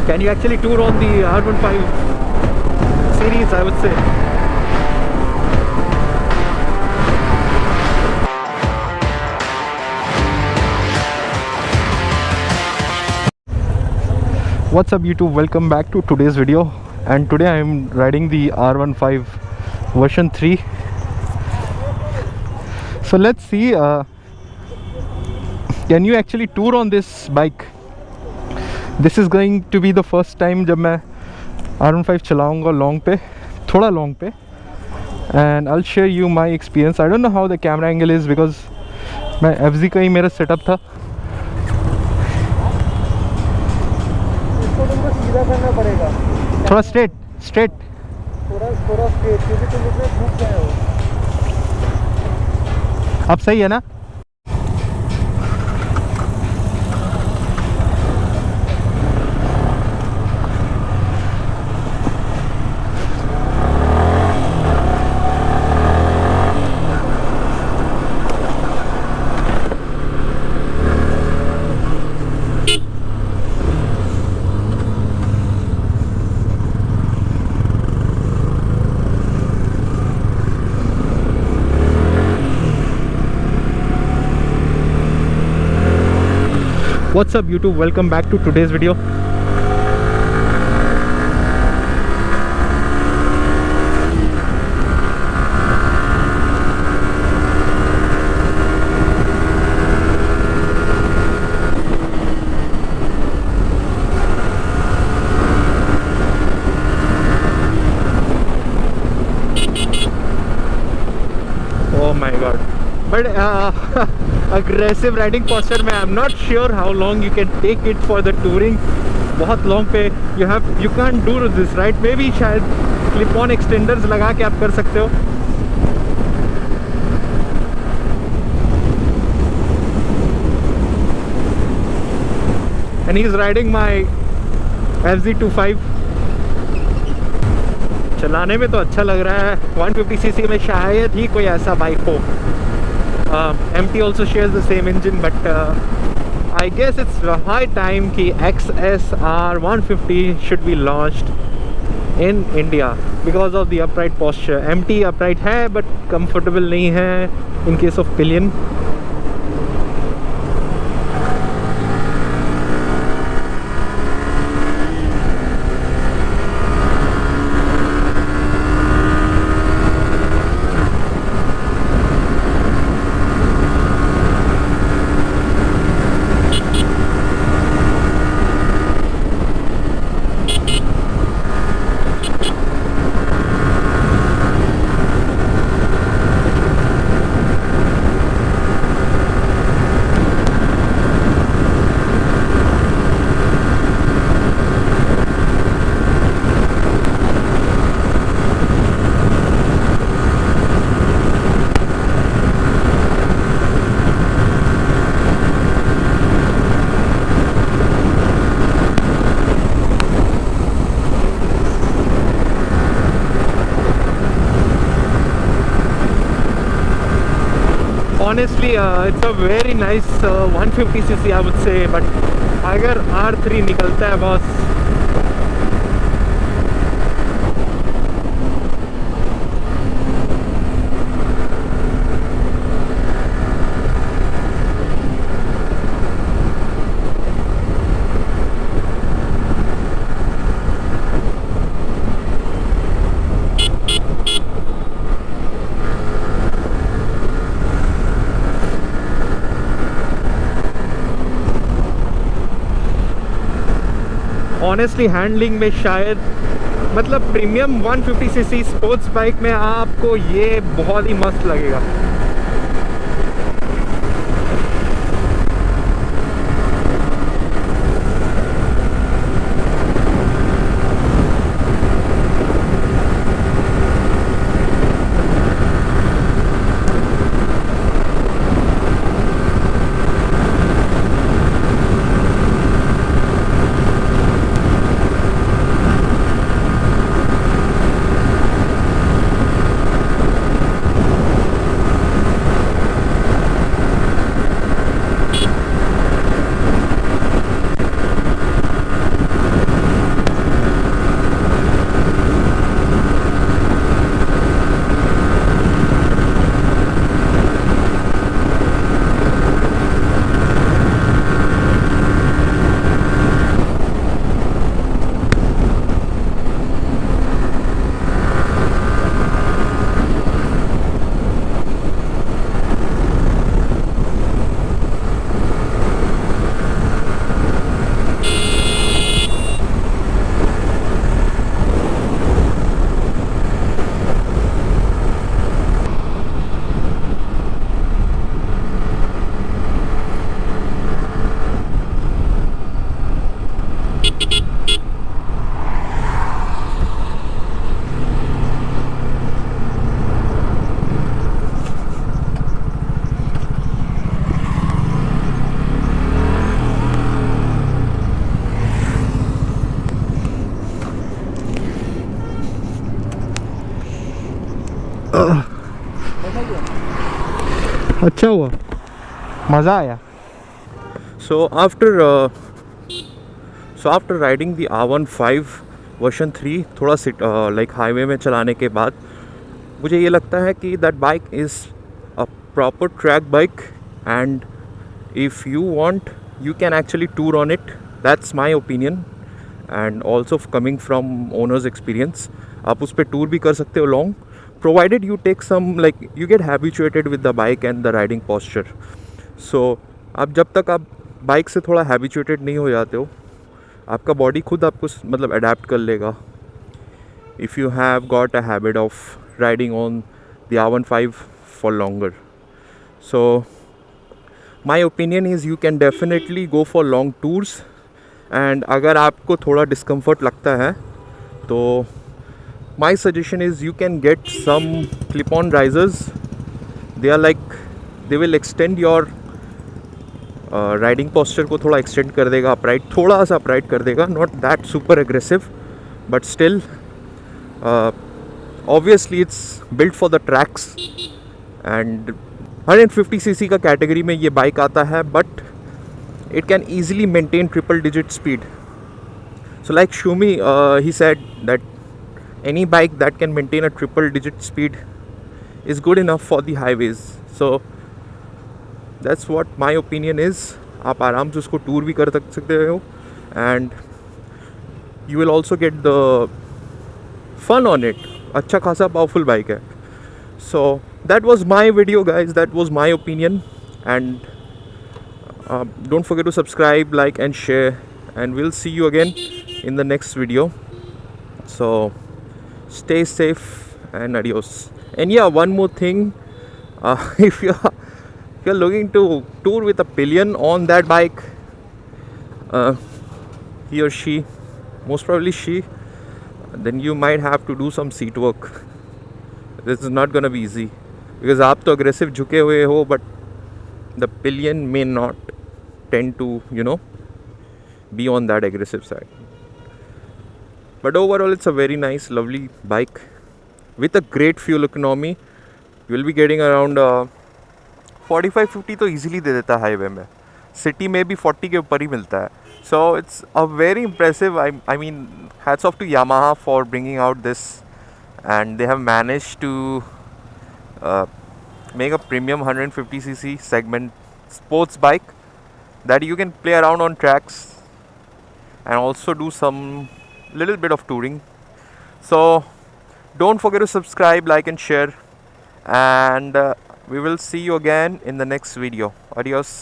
Can you actually tour on the R15 series, I would say? What's up YouTube, welcome back to today's video. And today I am riding the R15 version 3. So let's see, can you actually tour on this bike? This is going to be the first time जब मैं R15 चलाऊंगा long पे, थोड़ा long पे, and I'll share you my experience. I don't know how the camera angle is because मैं FZ का ही मेरा setup था. इसको तुमको सीधा करना पड़ेगा. थोड़ा straight. थोड़ा straight क्योंकि तुम इसमें घुस गए हो. अब सही है ना? What's up YouTube, welcome back to today's video. Oh my god, but aggressive riding posture में I'm not sure how long you can take it for the touring. बहुत long पे you can't do this, right? Maybe शायद clip on extenders लगा के आप कर सकते हो. And he's riding my FZ25. चलाने में तो अच्छा लग रहा है. 150cc में शायद ही कोई ऐसा बाइक हो. MT also shares the same engine, but I guess it's high time कि XSR 150 should be launched in India because of the upright posture. MT upright है but comfortable नहीं है in case of pillion. Honestly, it's a very nice 150cc I would say, but अगर R3 निकलता है boss, honestly handling में शायद मतलब premium 150cc sports bike में आपको ये बहुत ही मस्त लगेगा. अच्छा हुआ, मज़ा आया. So after riding the R15 version 3 थोड़ा लाइक हाईवे में चलाने के बाद मुझे ये लगता है कि that bike is a proper track bike and if you want you can actually tour on it. That's my opinion and also coming from owner's experience. आप उस पर टूर भी कर सकते हो long, provided you take some like you get habituated with the bike and the riding posture. So आप जब तक आप बाइक से थोड़ा हैबिचुएटेड नहीं हो जाते हो, आपका बॉडी खुद आपको मतलब अडेप्ट कर लेगा. If you have got a habit of riding on the R15 for longer. So my opinion is you can definitely go for long tours and अगर आपको थोड़ा discomfort लगता है तो my suggestion is you can get some clip-on risers. They are like they will extend your riding posture को थोड़ा extend कर देगा, upright थोड़ा सा upright कर देगा, not that super aggressive but still obviously it's built for the tracks and 150cc का category में ये बाइक आता है, but it can easily maintain triple digit speed. So like Schumi he said that any bike that can maintain a triple digit speed is good enough for the highways. So that's what my opinion is. आप आराम से उसको tour भी कर सकते हो and you will also get the fun on it. अच्छा खासा पावरफुल बाइक है. So that was my video guys, that was my opinion and don't forget to subscribe, like and share and we'll see you again in the next video. So stay safe and adios. And yeah, one more thing, if you're looking to tour with a pillion on that bike, he or she, most probably she, then you might have to do some seat work. This is not gonna be easy because आप तो aggressive झुके हुए हो but the pillion may not tend to be on that aggressive side. But overall it's a very nice lovely bike with a great fuel economy. You will be getting around 45-50 तो easily दे देता है highway में. City में भी 40 के ऊपर ही मिलता है. So it's a very impressive. I mean hats off to Yamaha for bringing out this. And they have managed to make a premium 150cc segment sports bike that you can play around on tracks and also do some little bit of touring. So don't forget to subscribe, like and share and we will see you again in the next video. Adios.